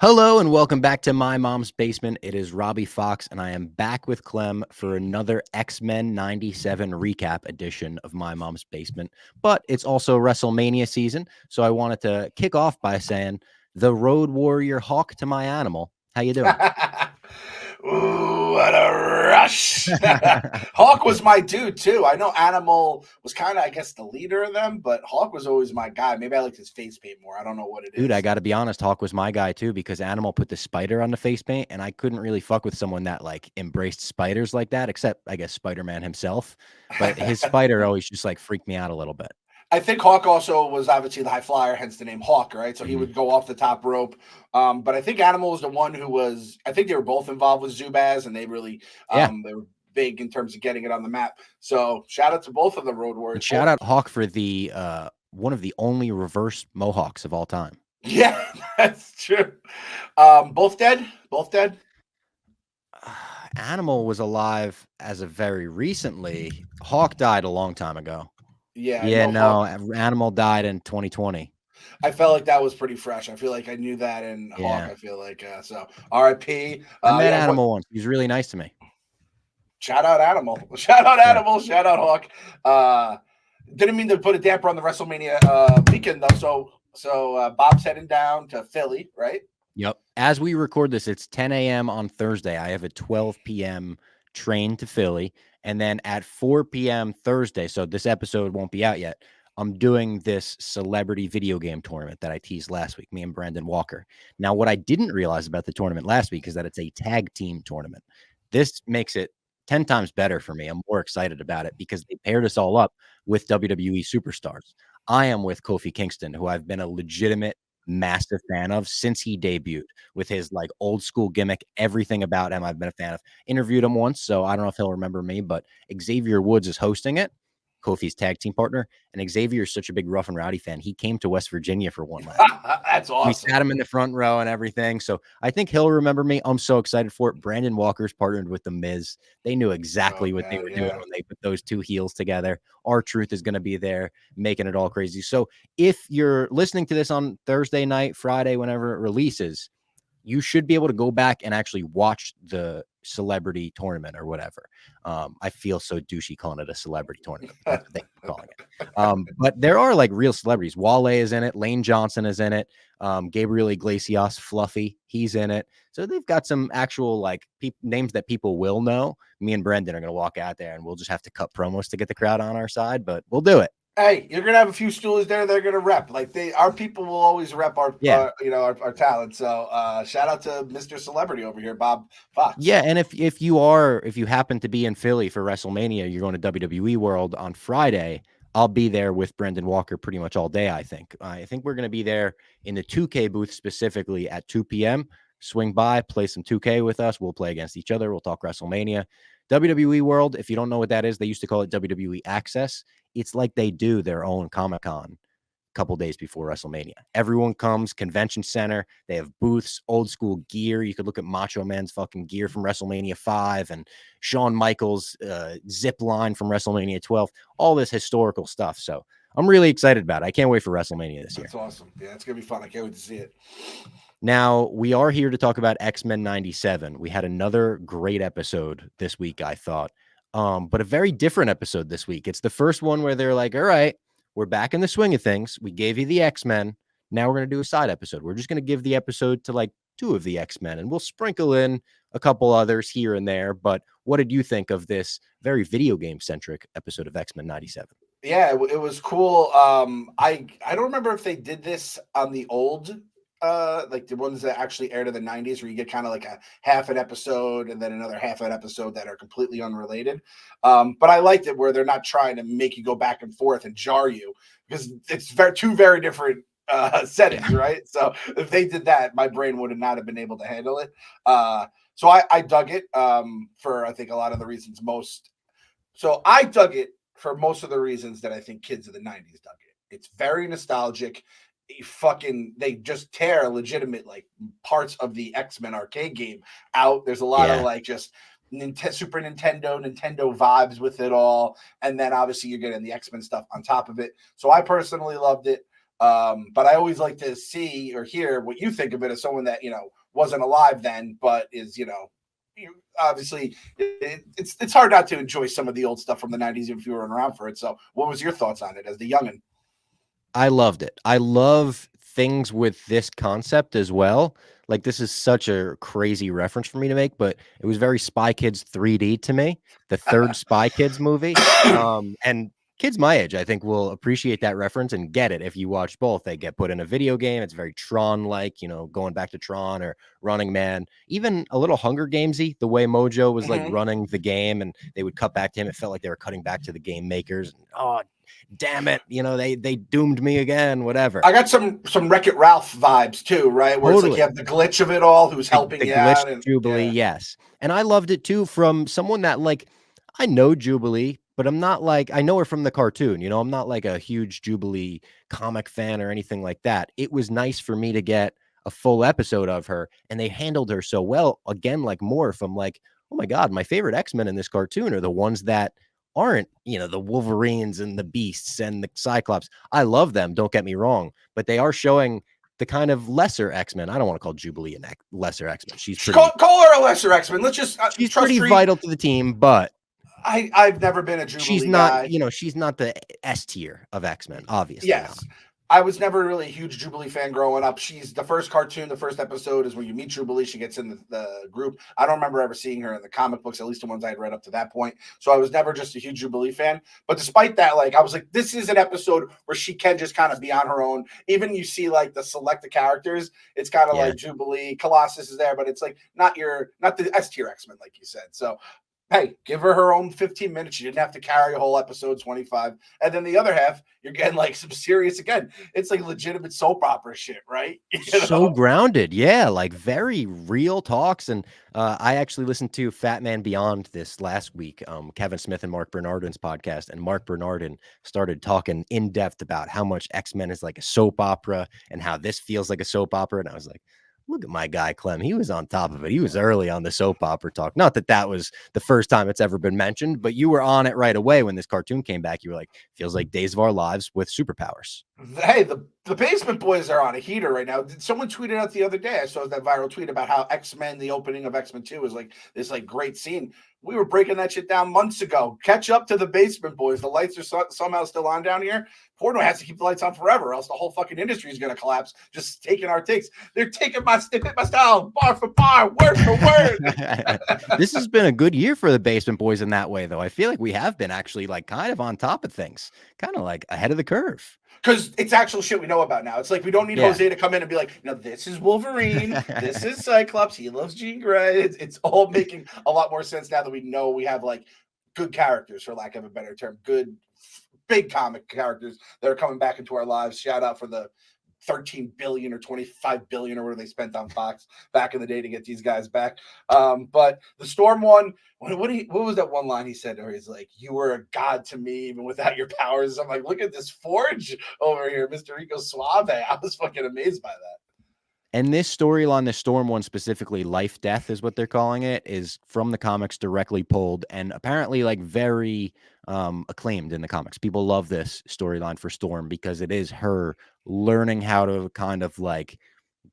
Hello and welcome back to My Mom's Basement. It is Robbie Fox, and I am back with Clem for another X-Men 97 recap edition of My Mom's Basement. But it's also WrestleMania season, so I wanted to kick off by saying, the Road Warrior Hawk to my animal. How you doing? Ooh, what a rush. Hawk was my dude, too. I know Animal was kind of, I guess, the leader of them, but Hawk was always my guy. Maybe I liked his face paint more. I don't know what it Dude, I is. got to be honest, Hawk was my guy too, because Animal put the spider on the face paint, and I couldn't really fuck with someone that like embraced spiders like that, except I guess Spider-Man himself. But his spider always just like freaked me out a little bit. I think Hawk also was obviously the high flyer, hence the name Hawk, right? So he Mhm. would go off the top rope. But I think Animal was the one who was, I think they were both involved with Zubaz, and they really, Yeah. they were big in terms of getting it on the map. So shout out to both of the Road And Warriors. shout Both, out Hawk for the one of the only reverse mohawks of all time. yeah, that's true. Both dead? Both dead? Animal was alive as of very recently. Hawk died a long time ago. Yeah, I Yeah, know Hawk. no, Animal died in 2020. I felt like that was pretty fresh. I feel like I knew that in Hawk. Yeah. I feel like so. R.I.P. I met Yeah. What? Animal once. He was really nice to me. Shout out Animal. Shout out Yeah. Animal. Shout out Hawk. Didn't mean to put a damper on the WrestleMania weekend though. So Bob's heading down to Philly, right? Yep. As we record this, it's 10 a.m. on Thursday. I have a 12 p.m. train to Philly. And then at 4 p.m. Thursday, so this episode won't be out yet, I'm doing this celebrity video game tournament that I teased last week, me and Brandon Walker. Now, what I didn't realize about the tournament last week is that it's a tag team tournament. This makes it 10 times better for me. I'm more excited about it because they paired us all up with WWE superstars. I am with Kofi Kingston, who I've been a legitimate massive fan of since he debuted with his like old school gimmick. Everything about him I've been a fan of. Interviewed him once, so I don't know if he'll remember me, but Xavier Woods is hosting it, Kofi's tag team partner. And Xavier is such a big Rough and Rowdy fan. He came to West Virginia for one last. That's We awesome. sat him in the front row and everything. So I think he'll remember me. I'm so excited for it. Brandon Walker's partnered with The Miz. They knew exactly what they Okay, were doing yeah. when they put those two heels together. R-Truth is going to be there, making it all crazy. So if you're listening to this on Thursday night, Friday, whenever it releases, you should be able to go back and actually watch the celebrity tournament or whatever. I feel so douchey calling it a celebrity tournament, but that's what they keep calling it. But there are like real celebrities. Wale is in it. Lane Johnson is in it. Gabriel Iglesias, Fluffy, he's in it. So they've got some actual like names that people will know. Me and Brendan are going to walk out there and we'll just have to cut promos to get the crowd on our side, but we'll do it. Hey, you're gonna have a few stoolies there. They're gonna rep. Like our people will always rep our, Yeah. our talent. So shout out to Mr. Celebrity over here, Bob Fox. Yeah, and if you happen to be in Philly for WrestleMania, you're going to WWE World on Friday. I'll be there with Brendan Walker pretty much all day. I think we're going to be there in the 2K booth specifically at 2 p.m. Swing by, play some 2K with us. We'll play against each other. We'll talk WrestleMania. WWE World, if you don't know what that is, they used to call it WWE Access. It's like they do their own Comic-Con couple days before WrestleMania. Everyone comes, convention center. They have booths, old school gear. You could look at Macho Man's fucking gear from WrestleMania 5 and Shawn Michaels' zip line from WrestleMania 12, all this historical stuff. So I'm really excited about it. I can't wait for WrestleMania this year. That's awesome. Yeah, it's going to be fun. I can't wait to see it. Now, we are here to talk about X-Men 97. We had another great episode this week, I thought, but a very different episode this week. It's the first one where they're like, all right, we're back in the swing of things. We gave you the X-Men. Now we're going to do a side episode. We're just going to give the episode to like two of the X-Men, and we'll sprinkle in a couple others here and there. But what did you think of this very video game-centric episode of X-Men 97? Yeah, it was cool. I don't remember if they did this on the old like the ones that actually aired in the 90s where you get kind of like a half an episode and then another half an episode that are completely unrelated. But I liked it where they're not trying to make you go back and forth and jar you because it's two very different settings, Yeah. right? So if they did that, my brain would not have been able to handle it. So I dug it for I think a lot of the reasons I dug it for most of the reasons that I think kids of the 90s dug it. It's very nostalgic. They just tear legitimate like parts of the X-Men arcade game out. There's a lot of like just Super Nintendo vibes with it all. And then obviously you're getting the X-Men stuff on top of it. So I personally loved it. But I always like to see or hear what you think of it as someone that, wasn't alive then, but is, obviously it's hard not to enjoy some of the old stuff from the 90s if you weren't around for it. So what was your thoughts on it as the youngin? I loved it. I love things with this concept as well. Like, this is such a crazy reference for me to make, but it was very Spy Kids 3D to me, the third Spy Kids movie. And kids my age, I think, will appreciate that reference and get it. If you watch both, they get put in a video game. It's very Tron-like, going back to Tron or Running Man, even a little Hunger Gamesy, the way Mojo was like running the game and they would cut back to him. It felt like they were cutting back to the game makers. Oh, damn it, they doomed me again, whatever. I got some Wreck-It Ralph vibes too, right? Where It's like you have the glitch of it all, who's helping you out. And Jubilee, yes. And I loved it too from someone that, like, I know Jubilee, but I'm not like, I know her from the cartoon, I'm not like a huge Jubilee comic fan or anything like that. It was nice for me to get a full episode of her, and they handled her so well. Again, like Morph, I'm like, oh my God, my favorite X-Men in this cartoon are the ones that aren't, the Wolverines and the Beasts and the Cyclops. I love them, don't get me wrong, but they are showing the kind of lesser X-Men. I don't want to call Jubilee a lesser X-Men. She's pretty, call her a lesser X-Men. Let's just she's pretty vital to the team, but I've never been a Jubilee she's not guy. She's not the S tier of X-Men, obviously. Yes. I was never really a huge Jubilee fan growing up. She's the first cartoon. The first episode is where you meet Jubilee. She gets in the group. I don't remember ever seeing her in the comic books, at least the ones I had read up to that point. So I was never just a huge Jubilee fan. But despite that, like, I was like, this is an episode where she can just kind of be on her own. Even you see like the selected characters, it's kind of like Jubilee, Colossus is there, but it's like not the S tier X-Men, like you said. So hey, give her own 15 minutes. You didn't have to carry a whole episode 25. And then the other half, you're getting like some serious, again, it's like legitimate soap opera shit, right? So grounded. Yeah, like very real talks. And I actually listened to Fat Man Beyond this last week, Kevin Smith and Mark Bernardin's podcast. And Mark Bernardin started talking in depth about how much X-Men is like a soap opera and how this feels like a soap opera. And I was like, look at my guy, Clem. He was on top of it. He was early on the soap opera talk. Not that that was the first time it's ever been mentioned, but you were on it right away when this cartoon came back. You were like, feels like Days of Our Lives with superpowers. Hey, the Basement Boys are on a heater right now. Someone tweeted out the other day, I saw that viral tweet about how X-Men, the opening of X-Men 2 is like this like great scene. We were breaking that shit down months ago. Catch up to the Basement Boys. The lights are somehow still on down here. Porno has to keep the lights on forever, else the whole fucking industry is going to collapse. Just taking our takes. They're taking my style, bar for bar, word for word. This has been a good year for the Basement Boys in that way, though. I feel like we have been actually like kind of on top of things, kind of like ahead of the curve. Because it's actual shit we know about now. It's like we don't need Jose to come in and be like, this is Wolverine, this is Cyclops, he loves Jean Grey. It's all making a lot more sense now that we know we have like good characters, for lack of a better term, good big comic characters that are coming back into our lives. Shout out for the 13 billion or 25 billion or whatever they spent on Fox back in the day to get these guys back. But the Storm one, what was that one line he said where he's like, you were a god to me even without your powers? I'm like, look at this Forge over here, Mr. Rico Suave. I was fucking amazed by that. And this storyline, the Storm one specifically, Life Death is what they're calling it, is from the comics, directly pulled, and apparently like very acclaimed in the comics. People love this storyline for Storm because it is her learning how to kind of like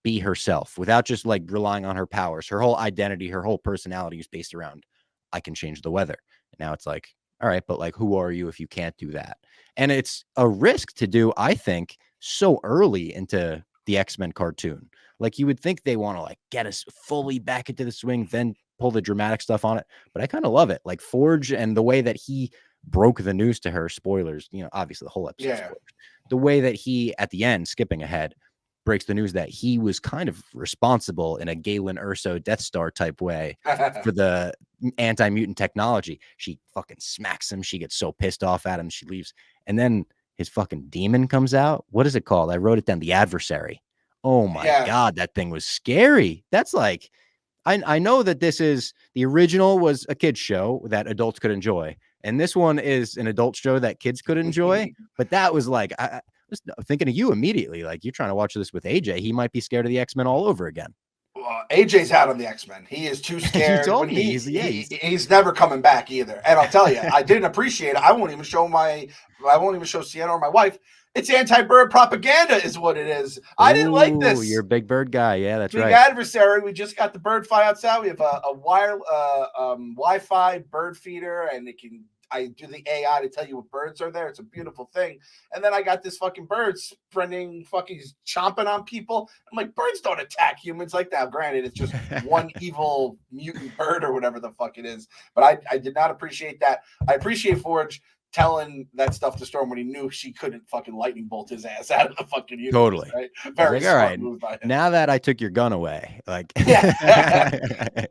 be herself without just like relying on her powers. Her whole identity, her whole personality is based around, I can change the weather. And now it's like, all right, but like, who are you if you can't do that? And it's a risk to do, I think, so early into the X-Men cartoon. Like, you would think they want to like get us fully back into the swing, then pull the dramatic stuff on it. But I kind of love it. Like Forge and the way that he broke the news to her, spoilers, obviously the whole episode, spoilers. The way that he, at the end, skipping ahead, breaks the news that he was kind of responsible in a Galen Erso Death Star type way for the anti-mutant technology. She fucking smacks him. She gets so pissed off at him. She leaves. And then his fucking demon comes out. What is it called? I wrote it down. The Adversary. Oh my God, that thing was scary. That's like, I know that this is, the original was a kid's show that adults could enjoy. And this one is an adult show that kids could enjoy. But that was like, I was thinking of you immediately. Like, you're trying to watch this with AJ. He might be scared of the X-Men all over again. AJ's out on the X-Men. He is too scared. You told When me. he's never coming back either. And I'll tell you, I didn't appreciate it. I won't even show Sienna or my wife. It's anti-bird propaganda is what it is. I didn't like this. You're a big bird guy. Yeah, that's big right. adversary. We just got the bird fly outside. We have a Wi-Fi bird feeder, and I do the AI to tell you what birds are there. It's a beautiful thing. And then I got this fucking bird fucking chomping on people. I'm like, birds don't attack humans like that. Granted, it's just one evil mutant bird or whatever the fuck it is. But I did not appreciate that. I appreciate Forge telling that stuff to Storm when he knew she couldn't fucking lightning bolt his ass out of the fucking universe. Totally. Right? Very smart all right, move by him. Now that I took your gun away, like, yeah.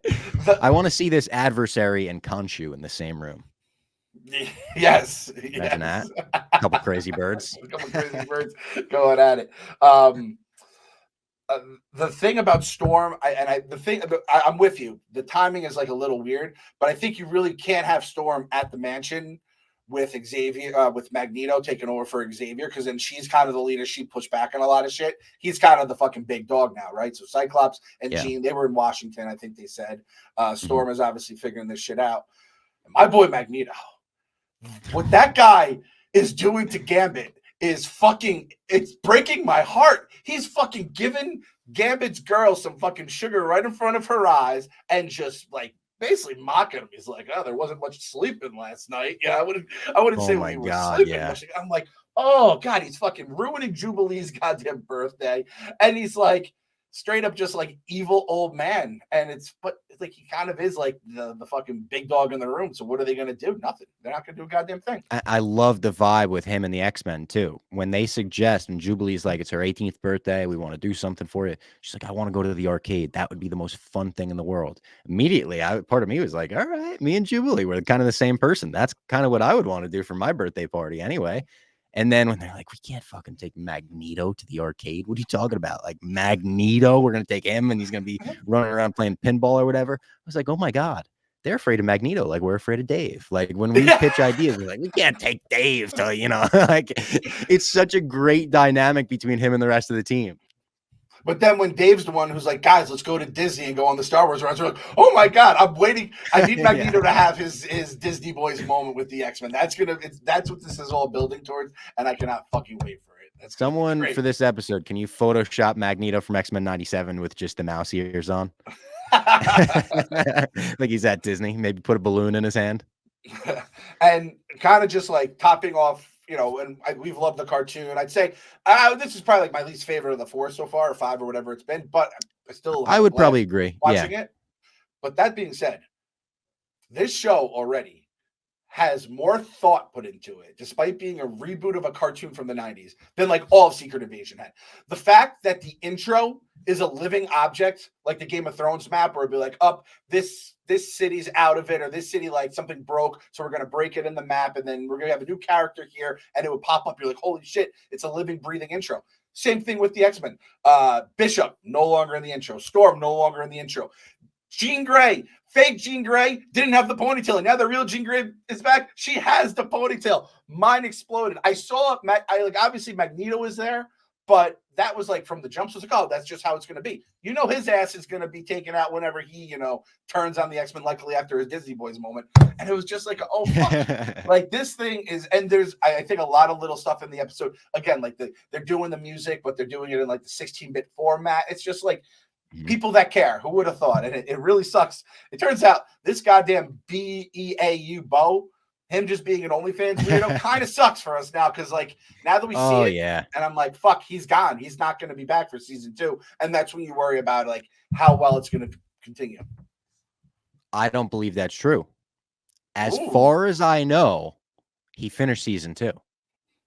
I want to see this adversary and Khonshu in the same room. Yes. Imagine that. A couple crazy birds. A couple crazy birds going at it. The thing about Storm, I'm with you. The timing is like a little weird, but I think you really can't have Storm at the mansion with Xavier, with Magneto taking over for Xavier, because then she's kind of the leader. She pushed back on a lot of shit. He's kind of the fucking big dog now, right? So Cyclops and Jean, they were in Washington, I think they said. Storm is obviously figuring this shit out. And my boy Magneto, what that guy is doing to Gambit is it's breaking my heart. He's fucking giving Gambit's girl some fucking sugar right in front of her eyes and just like basically mocking him. He's like, oh, there wasn't much sleeping last night. Yeah, I wouldn't say when you were sleeping. Yeah. I'm like, oh God, he's fucking ruining Jubilee's goddamn birthday. And he's like straight up just like evil old man. And it's like he kind of is like the fucking big dog in the room. So what are they gonna do? Nothing. They're not gonna do a goddamn thing. I love the vibe with him and the X-Men too. When they suggest, and Jubilee's like, it's her 18th birthday, we want to do something for you. She's like, I want to go to the arcade. That would be the most fun thing in the world. Immediately, part of me was like, all right, me and Jubilee, we're kind of the same person. That's kind of what I would want to do for my birthday party anyway. And then when they're like, we can't fucking take Magneto to the arcade. What are you talking about? Like Magneto, we're going to take him and he's going to be running around playing pinball or whatever. I was like, oh my God, they're afraid of Magneto. Like we're afraid of Dave. Like when we pitch ideas, we're like, we can't take Dave to, like it's such a great dynamic between him and the rest of the team. But then when Dave's the one who's like, guys, let's go to Disney and go on the Star Wars rides, we're like, oh my God, I'm waiting. I need Magneto to have his Disney Boys moment with the X-Men. That's what this is all building towards, and I cannot fucking wait for it. That's someone for this episode. Can you Photoshop Magneto from X-Men 97 with just the mouse ears on? Like he's at Disney. Maybe put a balloon in his hand. And kind of just like topping off, and we've loved the cartoon. I'd say this is probably like my least favorite of the 4 so far, or 5 or whatever it's been, but I would probably agree watching it. But that being said, this show already has more thought put into it, despite being a reboot of a cartoon from the 90s, than like all of Secret Invasion had. The fact that the intro is a living object, like the Game of Thrones map, where it'd be like, this city's out of it, or this city, like something broke, so we're going to break it in the map, and then we're going to have a new character here, and it would pop up. You're like, holy shit, it's a living, breathing intro. Same thing with the X-Men. Bishop, no longer in the intro. Storm, no longer in the intro. Jean Grey, fake Jean Grey, didn't have the ponytail. And now the real Jean Grey is back. She has the ponytail. Mine exploded. I saw obviously Magneto was there, but that was like from the jump. So I was like, oh, that's just how it's going to be. His ass is going to be taken out whenever he, turns on the X-Men, likely after his Disney Boys moment. And it was just like, oh, fuck. Like this thing is, and there's, I think, a lot of little stuff in the episode. Again, like they're doing the music, but they're doing it in like the 16-bit format. It's just like people that care. Who would have thought? And it really sucks. It turns out this goddamn BEAU Bo, him just being an OnlyFans weirdo kind of sucks for us now, because like now that we see it, and I'm like, fuck, he's gone. He's not going to be back for season 2, and that's when you worry about like how well it's going to continue. I don't believe that's true. As far as I know, he finished season 2.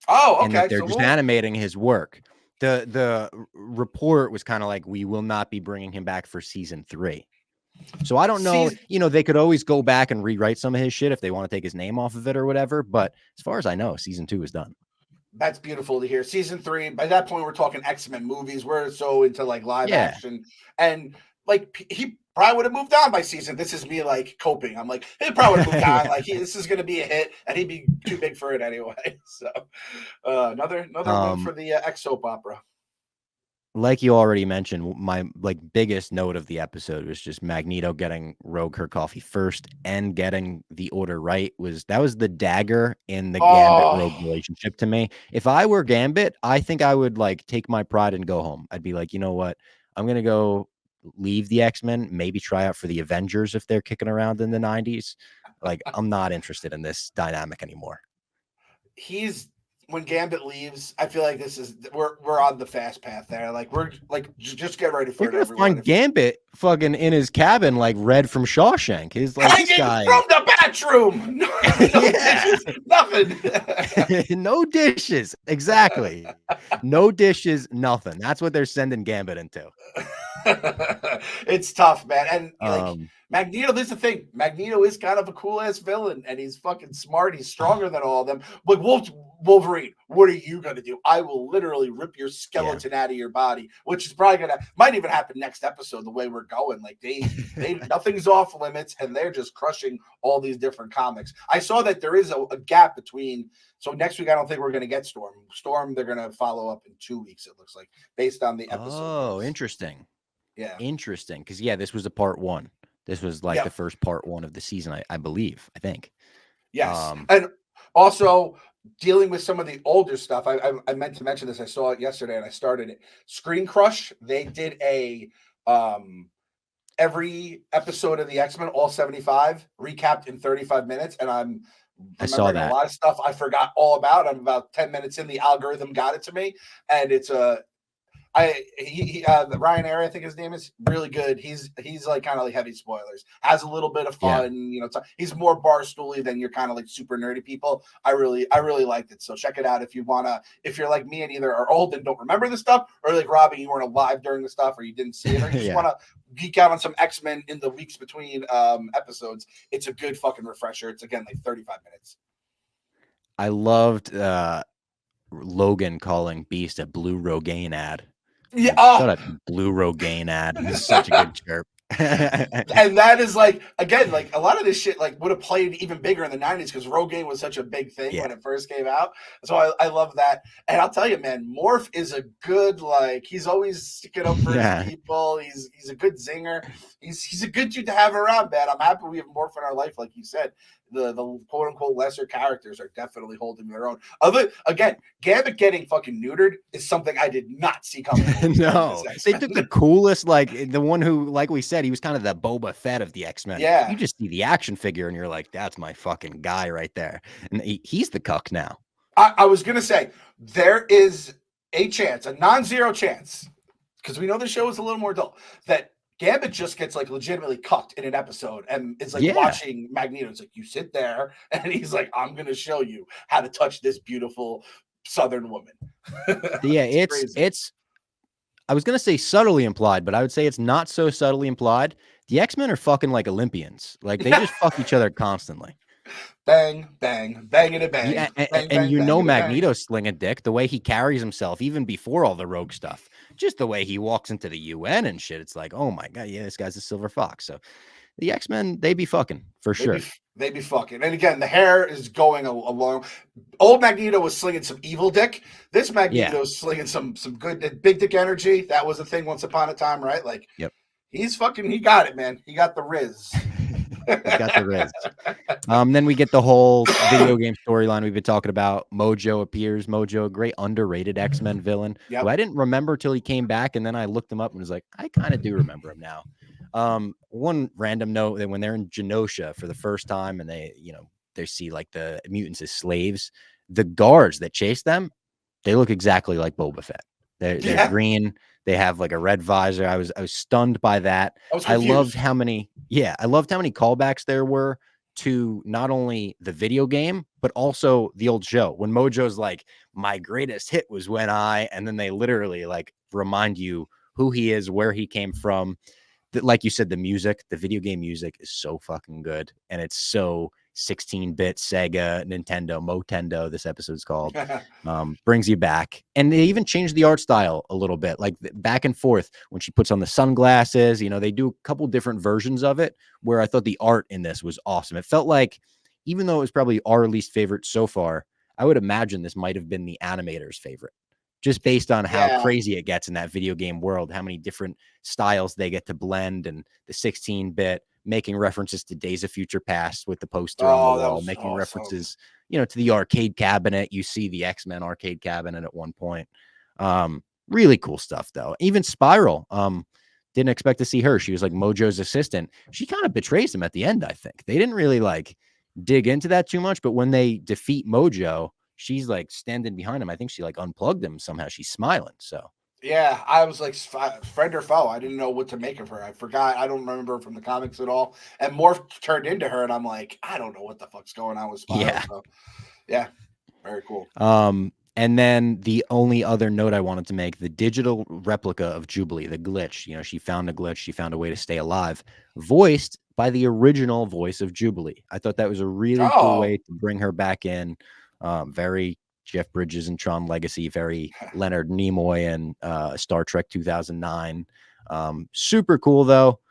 Oh, okay. And that they're just animating his work. The report was kind of like, we will not be bringing him back for season 3. So I don't know, they could always go back and rewrite some of his shit if they want to take his name off of it or whatever. But as far as I know, season 2 is done. That's beautiful to hear. Season 3, by that point, we're talking X-Men movies. We're so into like live action. And like he probably would have moved on by season. This is me like coping. I'm like, he probably would have moved on. Like this is going to be a hit, and he'd be too big for it anyway. So another one for the X soap opera. like you already mentioned, my biggest note of the episode was just Magneto getting Rogue her coffee first and getting the order right. That was the dagger in the Gambit Rogue Oh, relationship to me. If I were Gambit, I think I would take my pride and go home. I'd be like, you know what? I'm gonna go leave the X-Men, maybe try out for the Avengers if they're kicking around in the 90s. I'm not interested in this dynamic anymore. he's when Gambit leaves, I feel like this is we're on the fast path there. Like we're like just get ready for You're it, gonna everyone. find Gambit fucking in his cabin, like Red from Shawshank. He's like this Hanging guy. from the bathroom, no Yeah. dishes, nothing. No dishes. Exactly. No dishes, nothing. That's what they're sending Gambit into. It's tough, man. And like Um, Magneto, this is the thing. Magneto is kind of a cool ass villain, and he's fucking smart. He's stronger than all of them. Like Wolverine, what are you gonna do? I will literally rip your yeah. skeleton out of your body, which is probably might even happen next episode. The way we're going, like they nothing's off limits, and they're just crushing all these different comics. I saw that there is a gap between. So next week, I don't think we're going to get Storm. Storm, they're going to follow up in 2 weeks. It looks like based on the episode. Oh, notes. interesting. Yeah. Interesting. Because this was a part one. This was the Yep. first part one of the season, I believe. I think. Yes. And also dealing with some of the older stuff. I meant to mention this. I saw it yesterday and I started it. Screen Crush. They did a every episode of the X-Men, all 75, recapped in 35 minutes. And I'm I saw remembering that. a lot of stuff I forgot all about. I'm about 10 minutes in. The algorithm got it to me. And it's the Ryan Airy, I think his name is, really good. He's like kind of like heavy spoilers. Has a little bit of fun, he's more barstooly than your kind of like super nerdy people. I really liked it. So check it out if you're like me and either are old and don't remember the stuff, or like Robbie, you weren't alive during the stuff, or you didn't see it, or you just want to geek out on some X-Men in the weeks between episodes. It's a good fucking refresher. It's again like 35 minutes. I loved Logan calling Beast a blue Rogaine ad. Yeah. Shut up, blue Rogaine ad. It's such a good chirp. And that is like, again, like a lot of this shit like would have played even bigger in the 90s because Rogaine was such a big thing when it first came out. So I love that. And I'll tell you, man, Morph is a good, like, he's always sticking up for his people. He's a good zinger. He's a good dude to have around, man. I'm happy we have Morph in our life, like you said. The quote unquote lesser characters are definitely holding their own. Again, Gambit getting fucking neutered is something I did not see coming. No, they took the coolest, like the one who, like we said, he was kind of the Boba Fett of the X-Men. Yeah, you just see the action figure and you're like, that's my fucking guy right there, and he's the cuck now. I was gonna say there is a chance, a non-zero chance, because we know the show is a little more dull, that Gambit just gets like legitimately cucked in an episode and is like watching Magneto. It's like, you sit there and he's like, I'm going to show you how to touch this beautiful Southern woman. Yeah, it's I was going to say subtly implied, but I would say it's not so subtly implied. The X-Men are fucking like Olympians. Like they just fuck each other constantly. Bang, bang, bang it a bang. Yeah, and Magneto's slinging dick, the way he carries himself, even before all the rogue stuff, just the way he walks into the UN and shit. It's like, oh my God, yeah, this guy's a Silver Fox. So the X-Men, they be fucking for sure. They be fucking. And again, the hair is going along. Old Magneto was slinging some evil dick. This Magneto is slinging some good big dick energy. That was a thing once upon a time, right? Like, he's fucking, he got it, man. He got the Riz. Got the Riz. Then we get the whole video game storyline we've been talking about. Mojo appears. Mojo, a great underrated X-Men villain who I didn't remember till he came back, and then I looked him up and was like, I kind of do remember him now. One random note that when they're in Genosha for the first time and they see like the mutants as slaves, the guards that chase them, they look exactly like Boba Fett. They're green. They have like a red visor. I was stunned by that. I loved how many callbacks there were to not only the video game, but also the old show. When Mojo's like, my greatest hit was when and then they literally like remind you who he is, where he came from. Like you said, the video game music is so fucking good. And it's so 16-bit Sega, Nintendo, Motendo, this episode's called, brings you back. And they even changed the art style a little bit, like back and forth when she puts on the sunglasses. They do a couple different versions of it where I thought the art in this was awesome. It felt like, even though it was probably our least favorite so far, I would imagine this might have been the animator's favorite. just based on how Yeah. crazy it gets in that video game world, how many different styles they get to blend, and the 16-bit making references to Days of Future Past with the poster on the That wall, was making awesome. references, to the arcade cabinet. You see the X-Men arcade cabinet at one point. Really cool stuff though. Even Spiral, didn't expect to see her. She was like Mojo's assistant. She kind of betrays him at the end. I think they didn't really like dig into that too much, but when they defeat Mojo, she's like standing behind him. I think she like unplugged him somehow. She's smiling. So Yeah, I was like friend or foe. I didn't know what to make of her. I forgot. I don't remember from the comics at all. And Morph turned into her, and I'm like, I don't know what the fuck's going on with Spiral. yeah. So, yeah, very cool. And then the only other note I wanted to make, the digital replica of Jubilee, the glitch, she found a glitch. She found a way to stay alive, voiced by the original voice of Jubilee. I thought that was a really cool way to bring her back in. Very Jeff Bridges and Tron Legacy, very Leonard Nimoy and Star Trek 2009. Super cool, though.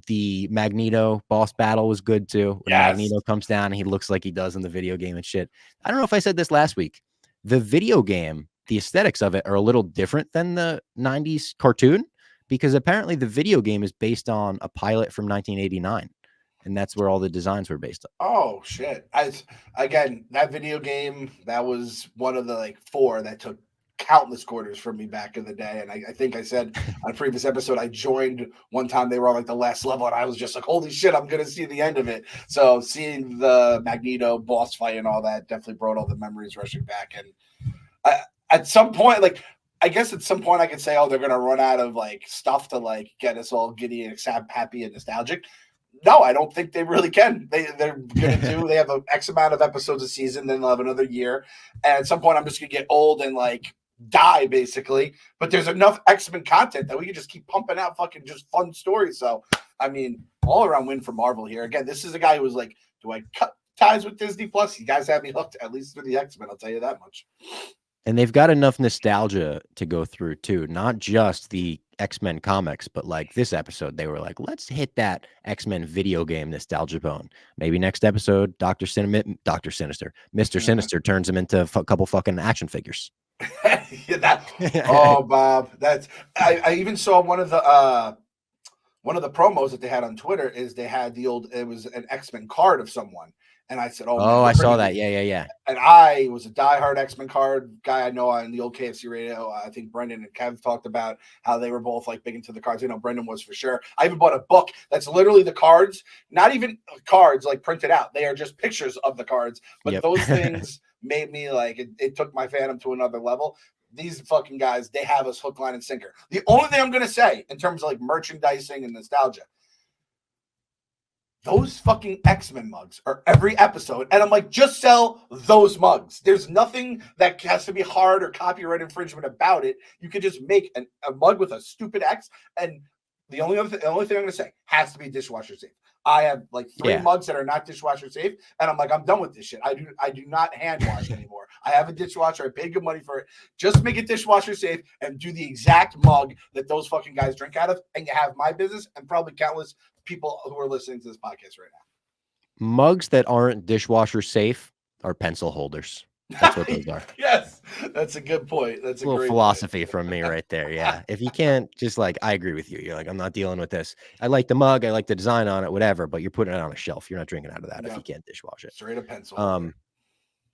The Magneto boss battle was good too. When Magneto comes down and he looks like he does in the video game and shit. I don't know if I said this last week. The video game, the aesthetics of it are a little different than the 90s cartoon, because apparently the video game is based on a pilot from 1989. And that's where all the designs were based on. Oh shit. Again, that video game, that was one of the like 4 that took countless quarters from me back in the day. And I think I said on a previous episode, I joined one time, they were on like the last level, and I was just like, holy shit, I'm gonna see the end of it. So seeing the Magneto boss fight and all that definitely brought all the memories rushing back. And at some point, like, I guess at some point I could say, oh, they're gonna run out of like stuff to like get us all giddy and happy and nostalgic. No, I don't think they really can. They're gonna do. They have an X amount of episodes a season, then they'll have another year. And at some point, I'm just gonna get old and like die, basically. But there's enough X-Men content that we can just keep pumping out fucking just fun stories. So, I mean, all around win for Marvel here. Again, this is a guy who was like, do I cut ties with Disney Plus? You guys have me hooked, at least through the X-Men. I'll tell you that much. And they've got enough nostalgia to go through too, not just the X-Men comics, but like this episode, they were like, let's hit that X-Men video game nostalgia bone. Maybe next episode, Dr. Sinister, Mr. Sinister turns him into a couple fucking action figures. Bob, I even saw one of the promos that they had on Twitter is they had it was an X-Men card of someone. And I said, oh, I saw that. Yeah. And I was a diehard X-Men card guy. I know on the old KFC radio, I think Brendan and Kev talked about how they were both like big into the cards. Brendan was for sure. I even bought a book that's literally the cards, not even cards like printed out. They are just pictures of the cards. But those things made me like, it took my fandom to another level. These fucking guys, they have us hook, line, and sinker. The only thing I'm going to say in terms of like merchandising and nostalgia, those fucking X-Men mugs are every episode. And I'm like, just sell those mugs. There's nothing that has to be hard or copyright infringement about it. You could just make a mug with a stupid X. And the only thing I'm going to say has to be dishwasher safe. I have like 3 mugs that are not dishwasher safe. And I'm like, I'm done with this shit. I do not hand wash anymore. I have a dishwasher. I paid good money for it. Just make it dishwasher safe and do the exact mug that those fucking guys drink out of. And you have my business and probably countless people who are listening to this podcast right now. Mugs that aren't dishwasher safe are pencil holders. That's what those are. Yes, that's a good point. That's a little philosophy from me right there. Yeah. If you can't just like, I agree with you. You're like, I'm not dealing with this. I like the mug. I like the design on it, whatever, but you're putting it on a shelf. You're not drinking out of that if you can't dishwash it. Straight up pencil.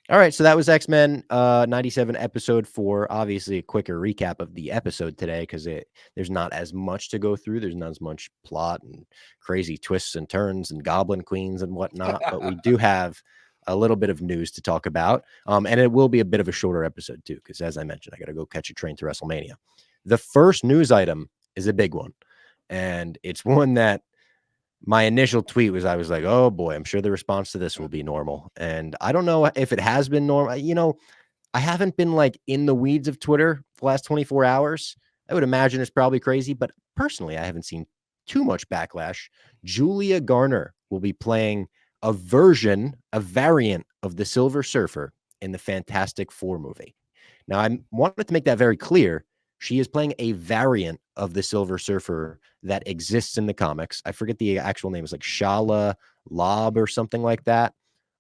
All right. So that was X-Men 97 episode 4. Obviously a quicker recap of the episode today, because there's not as much to go through. There's not as much plot and crazy twists and turns and goblin queens and whatnot, but we do have a little bit of news to talk about. And it will be a bit of a shorter episode too, because as I mentioned, I got to go catch a train to WrestleMania. The first news item is a big one. And it's one that my initial tweet was, I was like, oh boy, I'm sure the response to this will be normal. And I don't know if it has been normal. I haven't been like in the weeds of Twitter the last 24 hours. I would imagine it's probably crazy, but personally, I haven't seen too much backlash. Julia Garner will be playing a variant of the Silver Surfer in the Fantastic Four movie. Now, I wanted to make that very clear. She is playing a variant of the Silver Surfer that exists in the comics. I forget the actual name. It's like Shala Lob or something like that.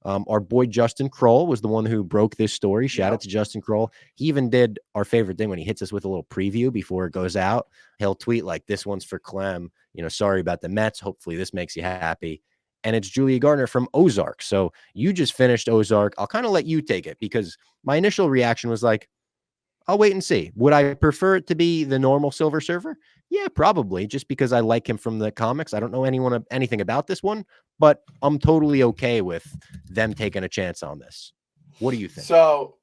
Our boy Justin Kroll was the one who broke this story. Shout out to Justin Kroll. He even did our favorite thing when he hits us with a little preview before it goes out. He'll tweet like, "This one's for Clem. Sorry about the Mets. Hopefully this makes you happy." And it's Julia Garner from Ozark. So you just finished Ozark. I'll kind of let you take it because my initial reaction was like, I'll wait and see. Would I prefer it to be the normal Silver Surfer? Yeah, probably, just because I like him from the comics. I don't know anything about this one, but I'm totally okay with them taking a chance on this. What do you think? So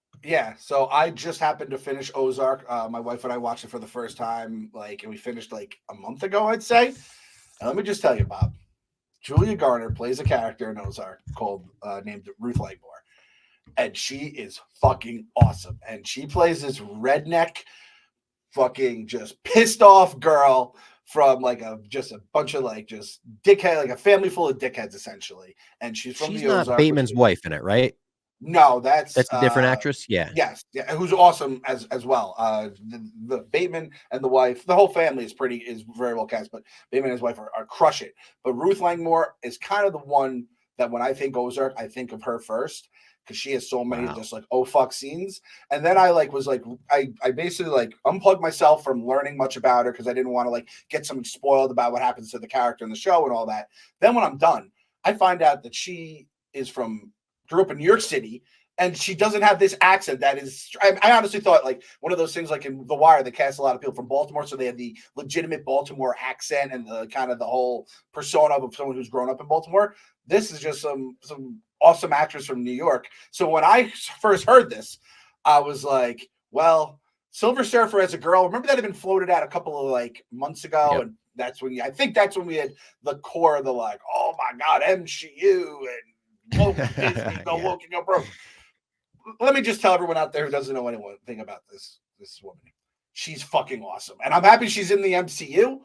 I just happened to finish Ozark. My wife and I watched it for the first time, and we finished like a month ago, I'd say. And let me just tell you, Bob, Julia Garner plays a character in Ozark named Ruth Langmore. And she is fucking awesome. And she plays this redneck, fucking just pissed off girl from just a bunch of just dickhead, like a family full of dickheads essentially. And she's from the Ozark. She's not Bateman's wife in it, right? No, that's a different actress. Yeah. Yes. Yeah. Who's awesome as well. The Bateman and the wife, the whole family is very well cast, but Bateman and his wife are crush it. But Ruth Langmore is kind of the one that when I think Ozark, I think of her first. Because she has so many just oh fuck scenes. And then I I basically unplugged myself from learning much about her because I didn't want to get something spoiled about what happens to the character in the show and all that. Then when I'm done, I find out that she grew up in New York City, and she doesn't have this accent that is. I honestly thought one of those things in The Wire, they cast a lot of people from Baltimore, so they have the legitimate Baltimore accent and the kind of the whole persona of someone who's grown up in Baltimore. This is just some awesome actress from New York. So when I first heard this, I was like, well, Silver Surfer as a girl. Remember that had been floated out a couple of months ago, and that's when I think that's when we had the core of the oh my god, MCU and woke Disney, woking up, bro. Let me just tell everyone out there who doesn't know anything about this woman. She's fucking awesome, and I'm happy she's in the MCU.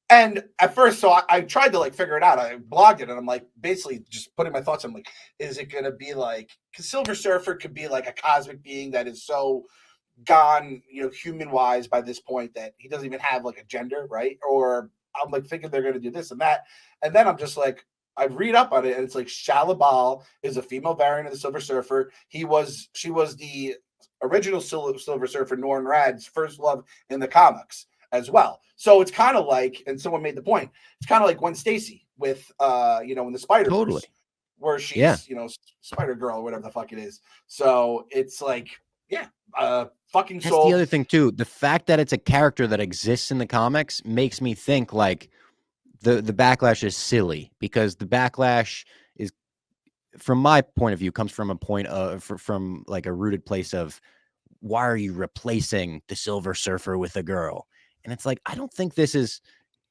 And at first, so I tried to figure it out. I blogged it, and I'm basically just putting my thoughts. I'm is it going to be because Silver Surfer could be a cosmic being that is so gone, human wise by this point that he doesn't even have a gender, right? Or I'm thinking they're going to do this and that. And then I'm just I read up on it, and it's Shalabal is a female variant of the Silver Surfer. She was the original Silver Surfer, Norrin Radd's first love in the comics as well. So it's kind of and someone made the point, it's kind of like Gwen Stacy with in the Spider-Verse, totally, where she's Spider Girl or whatever the fuck it is. So it's fucking soul. That's the other thing too. The fact that it's a character that exists in the comics makes me think the backlash is silly, because the backlash is, from my point of view, comes from a point of from a rooted place of, why are you replacing the Silver Surfer with a girl? And it's I don't think this is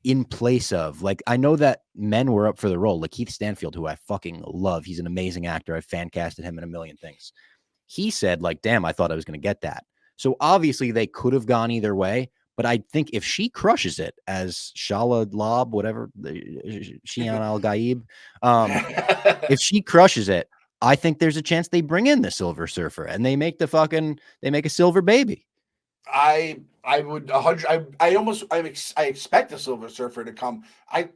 in place of, I know that men were up for the role. Keith Stanfield, who I fucking love. He's an amazing actor. I've fan casted him in a million things. He said damn, I thought I was going to get that. So obviously they could have gone either way, but I think if she crushes it as Shala Lob, whatever, Shian Al Gaib, if she crushes it, I think there's a chance they bring in the Silver Surfer and they make a silver baby. I would 100. I expect the Silver Surfer to come.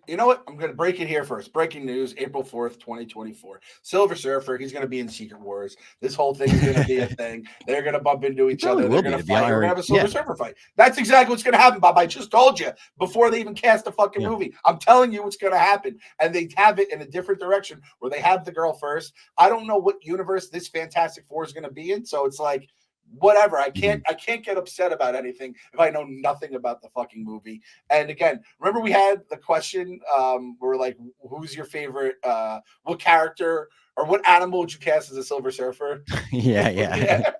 You know what? I'm going to break it here first. Breaking news: April 4th, 2024. Silver Surfer. He's going to be in Secret Wars. This whole thing is going to be a thing. They're going to bump into each other. They're going to fight. We're going to have a Silver Surfer fight. That's exactly what's going to happen, Bob. I just told you before they even cast the fucking movie. I'm telling you what's going to happen, and they have it in a different direction where they have the girl first. I don't know what universe this Fantastic Four is going to be in, so it's whatever. I can't get upset about anything if I know nothing about the fucking movie. And again, remember we had the question where who's your favorite what character or what animal would you cast as a Silver Surfer? yeah.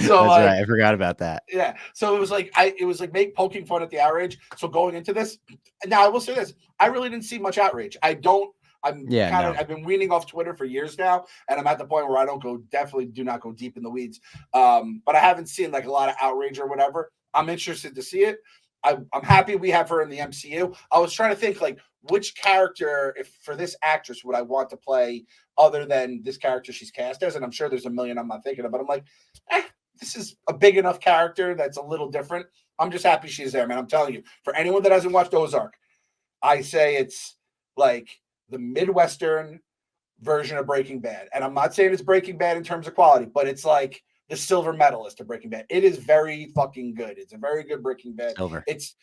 So that's right. I forgot about that. Yeah. So it was poking fun at the outrage. So going into this, now I will say this, I really didn't see much outrage. I've been weaning off Twitter for years now, and I'm at the point where definitely do not go deep in the weeds. But I haven't seen a lot of outrage or whatever. I'm interested to see it. I'm happy we have her in the MCU. I was trying to think which character, if for this actress, would I want to play other than this character she's cast as, and I'm sure there's a million I'm not thinking of, but I'm this is a big enough character that's a little different. I'm just happy she's there, man. I'm telling you, for anyone that hasn't watched Ozark, I say it's the Midwestern version of Breaking Bad. And I'm not saying it's Breaking Bad in terms of quality, but it's like the silver medalist of Breaking Bad. It is very fucking good. It's a very good Breaking Bad. Silver. It's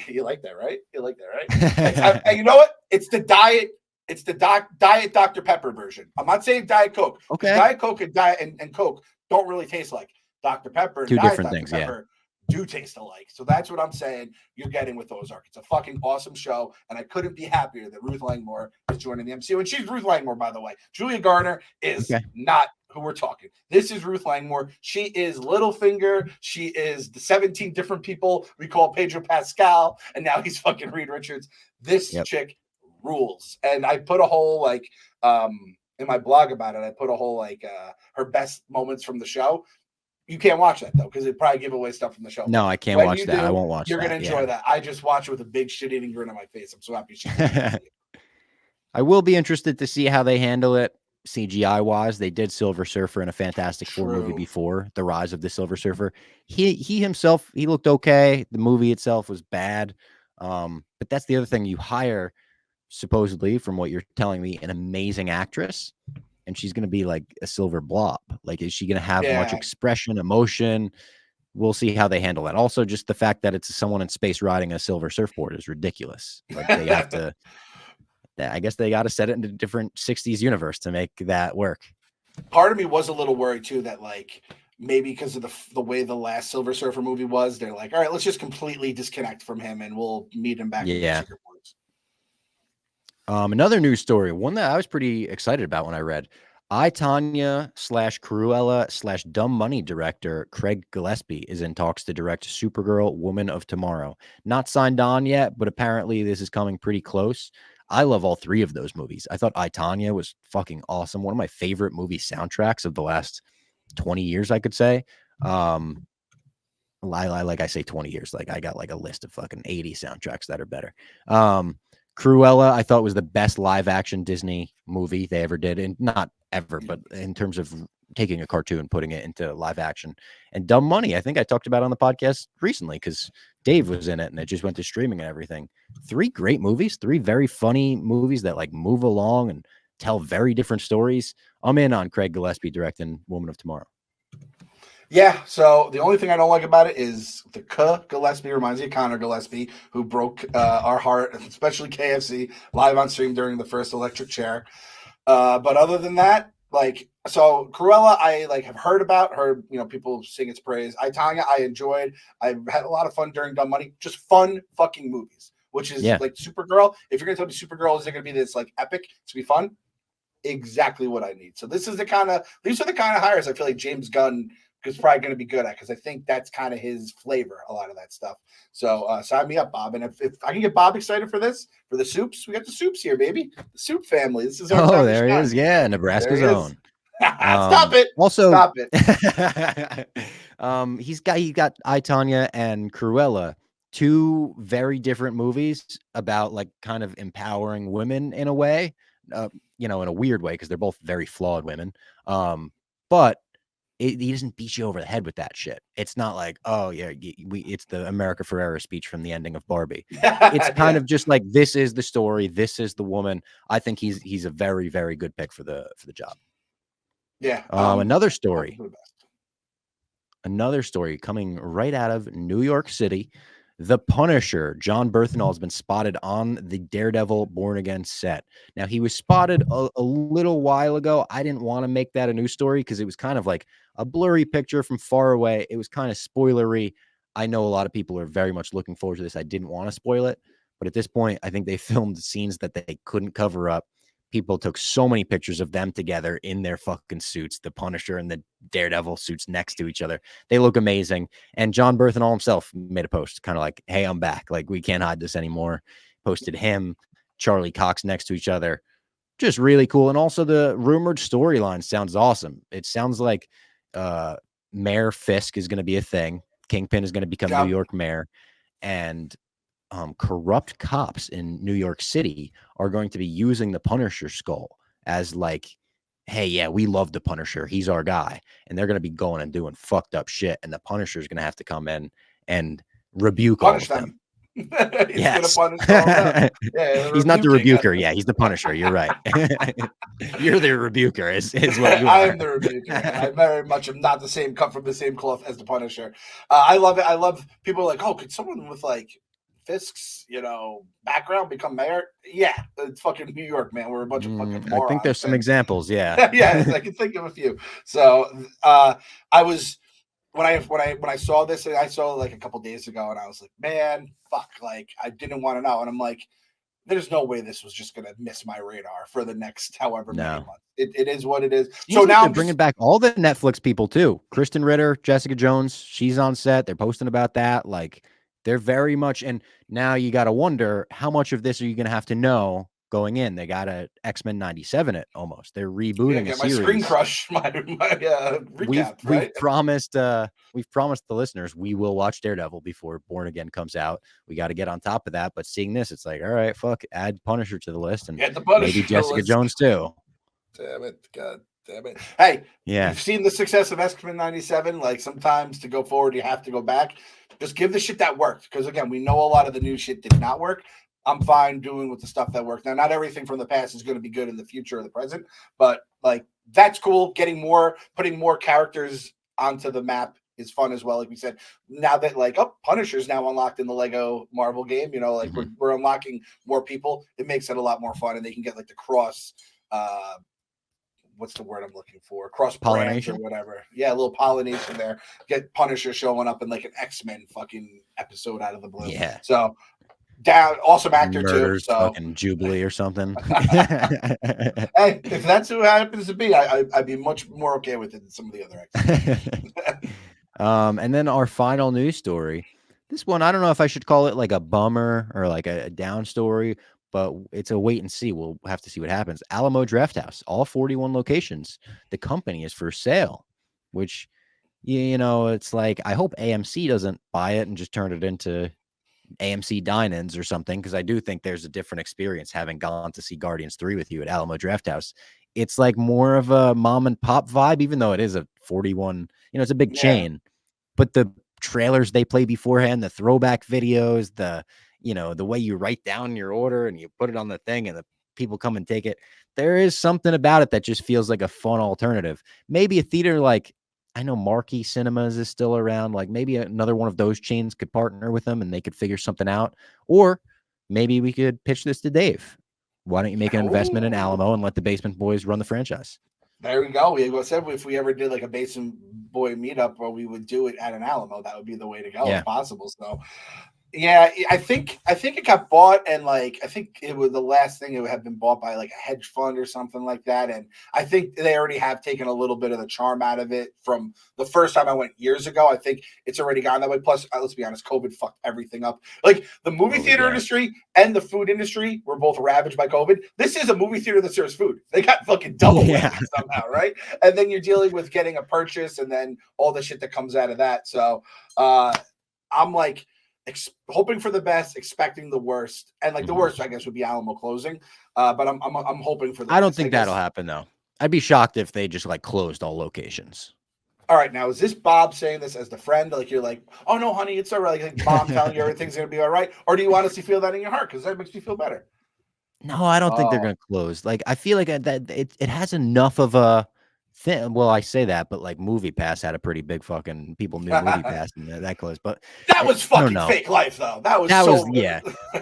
you like that, right? You like that, right? And you know what? It's the diet. It's the diet Dr. Pepper version. I'm not saying Diet Coke. Okay. Diet Coke and Coke don't really taste like Dr. Pepper. And Two Diet different Dr. things, Pepper do taste alike. So that's what I'm saying you're getting with Ozark. It's a fucking awesome show, and I couldn't be happier that Ruth Langmore is joining the MCU. And she's Ruth Langmore, by the way. Julia Garner is not who we're talking. This is Ruth Langmore. She is Littlefinger. She is the 17 different people we call Pedro Pascal, and now he's fucking Reed Richards. This chick rules. And I put a whole in my blog about it, I put a whole her best moments from the show. You can't watch that though, because it probably give away stuff from the show. No, I can't watch that. I won't watch You're that. You're gonna enjoy that. I just watch it with a big shit-eating grin on my face. I'm so happy she's I will be interested to see how they handle it CGI wise. They did Silver Surfer in a Fantastic Four movie before, The Rise of the Silver Surfer. He himself, he looked okay. The movie itself was bad. But that's the other thing. You hire, supposedly, from what you're telling me, an amazing actress, and she's going to be like a silver blob. Like, is she going to have much expression, emotion? We'll see how they handle that. Also, just the fact that it's someone in space riding a silver surfboard is ridiculous. Like, they have to, I guess they got to set it into a different 60s universe to make that work. Part of me was a little worried too that maybe because of the way the last Silver Surfer movie was, they're like, all right, let's just completely disconnect from him and we'll meet him back. Yeah. Another news story, one that I was pretty excited about when I read. I, Tonya / Cruella / Dumb Money director Craig Gillespie is in talks to direct Supergirl, Woman of Tomorrow. Not signed on yet, but apparently this is coming pretty close. I love all three of those movies. I thought I, Tonya was fucking awesome. One of my favorite movie soundtracks of the last 20 years, I could say. I say 20 years. Like, I got like a list of fucking 80 soundtracks that are better. Cruella, I thought was the best live action Disney movie they ever did. And not ever, but in terms of taking a cartoon, putting it into live action. And Dumb Money, I think I talked about on the podcast recently because Dave was in it and it just went to streaming and everything. 3 great movies, 3 very funny movies that like move along and tell very different stories. I'm in on Craig Gillespie directing Woman of Tomorrow. Yeah, so the only thing I don't like about it is the Gillespie reminds me of Connor Gillespie, who broke our heart, especially KFC, live on stream during the first electric chair. But other than that, so Cruella, I have heard about her, people sing its praise. I, Tonya, I enjoyed. I had a lot of fun during Dumb Money. Just fun fucking movies, which is like Supergirl. If you're going to tell me Supergirl is going to be this epic, to be fun, exactly what I need. So these are the kind of hires I feel like James Gunn is probably going to be good at, because I think that's kind of his flavor, a lot of that stuff. So sign me up, Bob. And if I can get Bob excited for this, for the soups, we got the soups here, baby. The soup family. This is our time there he is. Yeah, Nebraska's own. Stop it. Also, stop it. He got I, Tonya and Cruella, 2 very different movies about kind of empowering women in a way, in a weird way, because they're both very flawed women. But he doesn't beat you over the head with that shit. It's not like, oh yeah, it's the America Ferrera speech from the ending of Barbie. It's kind of just like, this is the story, this is the woman. I think he's a very, very good pick for the job. Yeah. Another story coming right out of New York City. The Punisher, John Berthenol, has been spotted on the Daredevil Born Again set. Now, he was spotted a little while ago. I didn't want to make that a news story because it was kind of like a blurry picture from far away. It was kind of spoilery. I know a lot of people are very much looking forward to this. I didn't want to spoil it. But at this point, I think they filmed scenes that they couldn't cover up. People took so many pictures of them together in their fucking suits, the Punisher and the Daredevil suits next to each other. They look amazing. And John Berthenol himself made a post kind of like, hey, I'm back. Like, we can't hide this anymore. Posted him, Charlie Cox next to each other. Just really cool. And also the rumored storyline sounds awesome. It sounds like Mayor Fisk is going to be a thing. Kingpin is going to become New York mayor. And corrupt cops in New York City are going to be using the Punisher skull as hey, yeah, we love the Punisher. He's our guy. And they're going to be going and doing fucked up shit. And the Punisher is going to have to come in and rebuke all of them. He's gonna Yes. punish all of them. Yeah, He's not the rebuking. rebuker. Yeah, he's the punisher. You're right. You're the rebuker is what you I are. am the rebuker, and I very much am not the same cut from the same cloth as the Punisher. I love it. I love people are like, oh, could someone with like Fisk's, background become mayor? Yeah, it's fucking New York, man. We're a bunch of fucking I think there's morons. some examples. Yeah. Yeah, I can think of a few. So I was when I saw this, and I saw it like a couple days ago, and I was like, man, fuck, like I didn't want to know, and I'm like, there's no way this was just gonna miss my radar for the next however many No. months. It is what it is. Seems So like now they're I'm bringing just back all the Netflix people too. Kristen Ritter, Jessica Jones, she's on set. They're posting about that. Like they're very much. And now you got to wonder how much of this are you going to have to know going in? They got a X-Men 97 it almost. They're rebooting a get my screen series. crush, my recap. We've promised the listeners we will watch Daredevil before Born Again comes out. We got to get on top of that. But seeing this, it's like, all right, fuck, add Punisher to the list and maybe Jessica Jones too. Damn it, God damn it. Hey, yeah, you've seen the success of X-Men 97. Like sometimes to go forward, you have to go back. Just give the shit that worked. Because again, we know a lot of the new shit did not work. I'm fine doing with the stuff that worked. Now, not everything from the past is going to be good in the future or the present, but like that's cool. Putting more characters onto the map is fun as well. Like we said, now that like Punisher's now unlocked in the Lego Marvel game, like we're unlocking more people. It makes it a lot more fun, and they can get like the cross what's the word I'm looking for? Cross pollination or whatever. Yeah, a little pollination there. Get Punisher showing up in like an X-Men fucking episode out of the blue. Yeah. So awesome actor too. So fucking Jubilee or something. Hey, if that's who it happens to be, I'd be much more okay with it than some of the other X-Men. And then our final news story. This one, I don't know if I should call it like a bummer or like a down story, but it's a wait and see. We'll have to see what happens. Alamo Drafthouse, all 41 locations. The company is for sale, which, it's like, I hope AMC doesn't buy it and just turn it into AMC dine-ins or something, because I do think there's a different experience having gone to see Guardians 3 with you at Alamo Drafthouse. It's like more of a mom and pop vibe, even though it is a 41, it's a big chain, but the trailers they play beforehand, the throwback videos, the way you write down your order and you put it on the thing and the people come and take it. There is something about it that just feels like a fun alternative. Maybe a theater like, I know Marquee Cinemas is still around. Like maybe another one of those chains could partner with them and they could figure something out. Or maybe we could pitch this to Dave. Why don't you make an investment in Alamo and let the Basement Boys run the franchise? There we go. We said if we ever did like a Basement Boy meetup where we would do it at an Alamo, that would be the way to go if possible. So yeah, I think it got bought, and like I think it was the last thing it would have been bought by like a hedge fund or something like that. And I think they already have taken a little bit of the charm out of it from the first time I went years ago. I think it's already gone that way. Plus, let's be honest, COVID fucked everything up. Like the movie theater industry and the food industry were both ravaged by COVID. This is a movie theater that serves food. They got fucking double somehow, right? And then you're dealing with getting a purchase and then all the shit that comes out of that. So I'm like, hoping for the best, expecting the worst, and like the worst, I guess, would be Alamo closing. But I'm hoping for the I don't best, think that'll happen though. I'd be shocked if they just like closed all locations. All right, now is this Bob saying this as the friend? Like you're like, oh no, honey, it's all right. Like Mom telling you everything's gonna be all right, or do you honestly feel that in your heart because that makes you feel better? No, I don't think they're gonna close. Like I feel like that it has enough of a thing. Well, I say that, but like Movie Pass had a pretty big fucking people knew Movie Pass and that closed. But that was fucking fake life, though. That was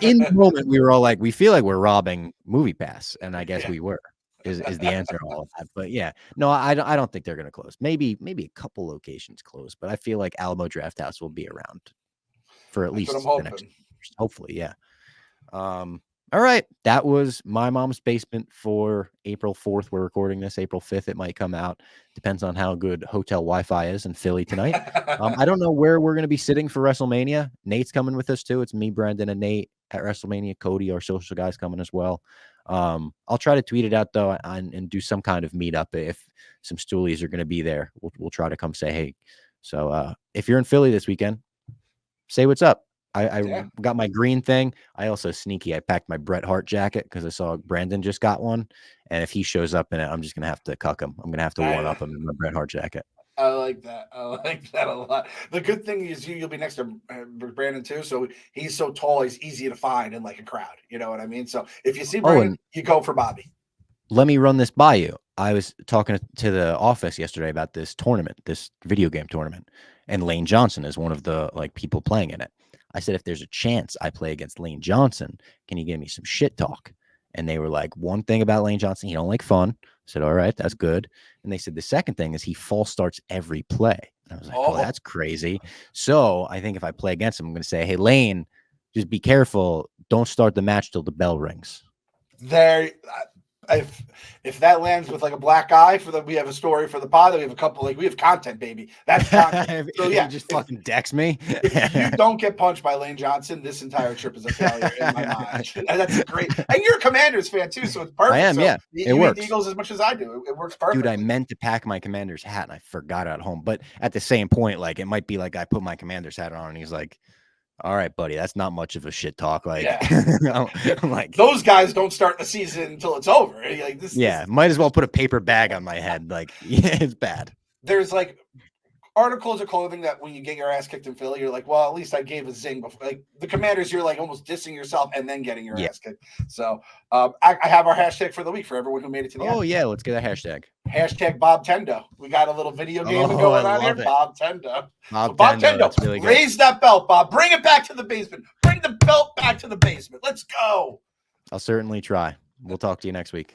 in the moment we were all like, we feel like we're robbing Movie Pass, and I guess we were. Is the answer to all of that? But yeah, no, I don't think they're gonna close. Maybe a couple locations close, but I feel like Alamo Drafthouse will be around for at least the next years. Hopefully, yeah. All right, that was My Mom's Basement for April 4th. We're recording this April 5th. It might come out. Depends on how good hotel Wi-Fi is in Philly tonight. I don't know where we're going to be sitting for WrestleMania. Nate's coming with us too. It's me, Brendan, and Nate at WrestleMania. Cody, our social guy's coming as well. I'll try to tweet it out though and do some kind of meetup. If some stoolies are going to be there, we'll try to come say hey. So if you're in Philly this weekend, say what's up. I got my green thing. I also sneaky. I packed my Bret Hart jacket because I saw Brandon just got one. And if he shows up in it, I'm just going to have to cuck him. I'm going to have to one up him in my Bret Hart jacket. I like that. I like that a lot. The good thing is you'll be next to Brandon too. So he's so tall, he's easy to find in like a crowd. You know what I mean? So if you see Brandon, you go for Bobby. Let me run this by you. I was talking to the office yesterday about this tournament, this video game tournament, and Lane Johnson is one of the like people playing in it. I said, if there's a chance I play against Lane Johnson, can you give me some shit talk? And they were like, one thing about Lane Johnson, he don't like fun. I said, all right, that's good. And they said the second thing is he false starts every play. And I was like, oh, that's crazy. So I think if I play against him, I'm going to say, hey, Lane, just be careful. Don't start the match till the bell rings. There, if that lands with like a black eye we have a story for the pod. We have a couple, like we have content, baby. That's content. So yeah, you just fucking dex me. If you don't get punched by Lane Johnson, this entire trip is a failure in my mind. And that's great. And you're a Commanders fan too, so it's perfect. I am, so yeah. It works. The Eagles as much as I do. It works perfect. Dude, I meant to pack my Commanders hat and I forgot it at home. But at the same point, like it might be like I put my Commanders hat on and he's like, all right, buddy, that's not much of a shit talk. Like, yeah. I'm like, those guys don't start the season until it's over. Like this, might as well put a paper bag on my head. Like, yeah, it's bad. There's like articles of clothing that when you get your ass kicked in Philly, you're like, well, at least I gave a zing before. Like the Commanders, you're like almost dissing yourself and then getting your ass kicked. So I have our hashtag for the week for everyone who made it to the end. Oh yeah, let's get a hashtag. Hashtag Bob Tendo. We got a little video game going on here. Bob Tendo. Bob Tendo. Really raise that belt, Bob. Bring it back to the basement. Bring the belt back to the basement. Let's go. I'll certainly try. We'll talk to you next week.